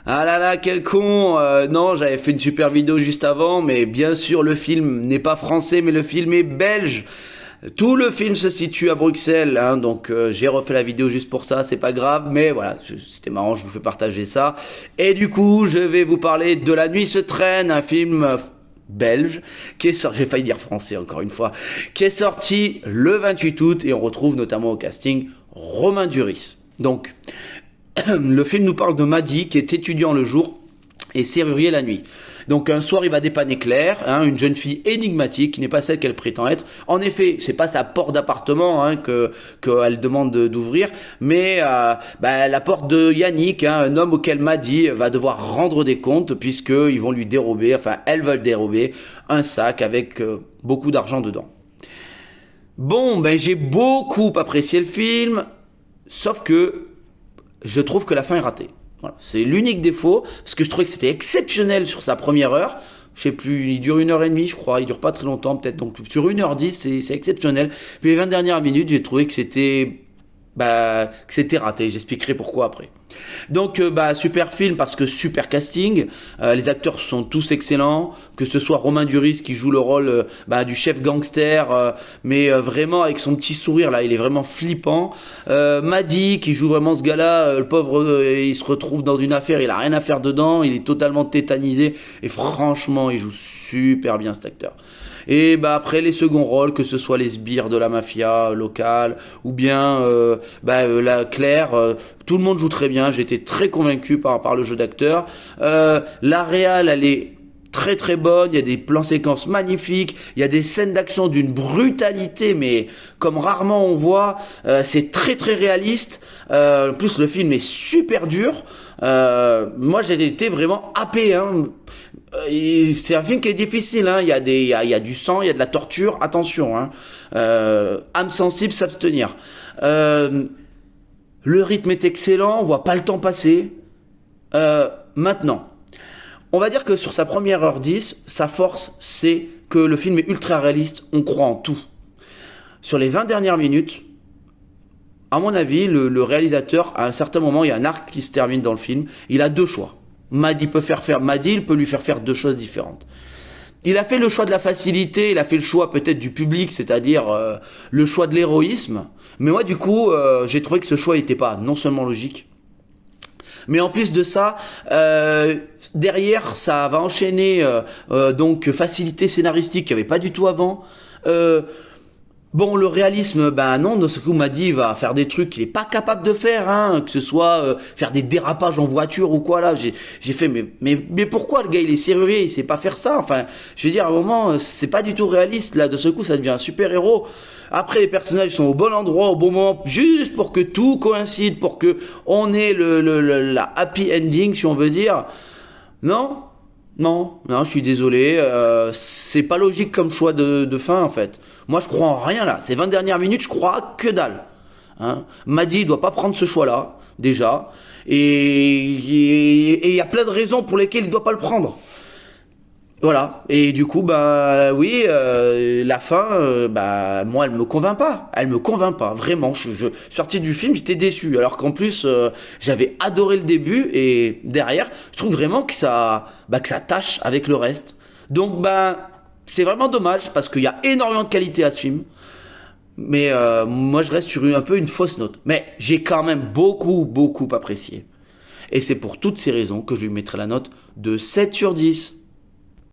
Ah là là, quel con. Non, j'avais fait une super vidéo juste avant, mais bien sûr, le film n'est pas français, mais le film est belge. Tout le film se situe à Bruxelles, hein, donc j'ai refait la vidéo juste pour ça, c'est pas grave, mais voilà, c'était marrant, je vous fais partager ça. Et du coup, je vais vous parler de La Nuit se traîne, un film belge qui est sorti, j'ai failli dire français encore une fois, qui est sorti le 28 août et on retrouve notamment au casting Romain Duris. Donc, le film nous parle de Maddy qui est étudiant le jour et serrurier la nuit. Donc un soir, il va dépanner Claire, hein, une jeune fille énigmatique qui n'est pas celle qu'elle prétend être. En effet, c'est pas sa porte d'appartement hein, qu'elle demande d'ouvrir, mais la porte de Yannick, hein, un homme auquel Maddy va devoir rendre des comptes puisqu'ils vont lui dérober, enfin elles veulent dérober un sac avec beaucoup d'argent dedans. Bon, ben j'ai beaucoup apprécié le film, sauf que je trouve que la fin est ratée. Voilà. C'est l'unique défaut, parce que je trouvais que c'était exceptionnel sur sa première heure. Je sais plus, il dure 1h30, je crois, il dure pas très longtemps, peut-être. Donc sur 1h10, c'est exceptionnel. Puis les 20 dernières minutes, j'ai trouvé que c'était raté. J'expliquerai pourquoi après. Donc super film parce que super casting, les acteurs sont tous excellents, que ce soit Romain Duris qui joue le rôle du chef gangster, mais vraiment avec son petit sourire là, il est vraiment flippant. Maddy qui joue vraiment ce gars-là, le pauvre, il se retrouve dans une affaire, il a rien à faire dedans, il est totalement tétanisé et franchement il joue super bien cet acteur. Et après les seconds rôles, que ce soit les sbires de la mafia locale ou bien la Claire, tout le monde joue très bien. J'ai été très convaincu par le jeu d'acteur. La réal, elle est très très bonne, il y a des plans séquences magnifiques, il y a des scènes d'action d'une brutalité mais comme rarement on voit, c'est très très réaliste. En plus le film est super dur. Moi j'ai été vraiment happé hein. C'est un film qui est difficile hein. Il y a du sang, il y a de la torture, attention hein. Âme sensible, s'abstenir. Le rythme est excellent, on voit pas le temps passer. Maintenant, on va dire que sur sa première heure 10, sa force, c'est que le film est ultra réaliste, on croit en tout. Sur les 20 dernières minutes, à mon avis, le réalisateur, à un certain moment, il y a un arc qui se termine dans le film, il a deux choix. Maddy il peut lui faire faire deux choses différentes. Il a fait le choix de la facilité, il a fait le choix peut-être du public, c'est-à-dire le choix de l'héroïsme. Mais moi, du coup, j'ai trouvé que ce choix n'était pas non seulement logique, mais en plus de ça, derrière, ça va enchaîner donc facilité scénaristique qu'il n'y avait pas du tout avant. Bon, le réalisme, non, de ce coup, Maddy va faire des trucs qu'il est pas capable de faire, hein, que ce soit faire des dérapages en voiture ou quoi là. J'ai fait, mais pourquoi le gars il est serrurier, il sait pas faire ça. Enfin, je veux dire, à un moment, c'est pas du tout réaliste là. De ce coup, ça devient un super héros. Après, les personnages sont au bon endroit, au bon moment, juste pour que tout coïncide, pour que on ait la happy ending, si on veut dire. Non, non, je suis désolé. C'est pas logique comme choix de fin en fait. Moi, je crois en rien là. Ces 20 dernières minutes, je crois à que dalle. Hein. Maddy doit pas prendre ce choix-là déjà, et il y a plein de raisons pour lesquelles il doit pas le prendre. Voilà. Et du coup, oui, la fin, moi, elle me convainc pas. Elle me convainc pas. Vraiment. Sorti du film, j'étais déçu. Alors qu'en plus, j'avais adoré le début et derrière, je trouve vraiment que ça tâche avec le reste. Donc, c'est vraiment dommage parce qu'il y a énormément de qualité à ce film. Mais moi, je reste sur un peu une fausse note. Mais j'ai quand même beaucoup apprécié. Et c'est pour toutes ces raisons que je lui mettrai la note de 7/10.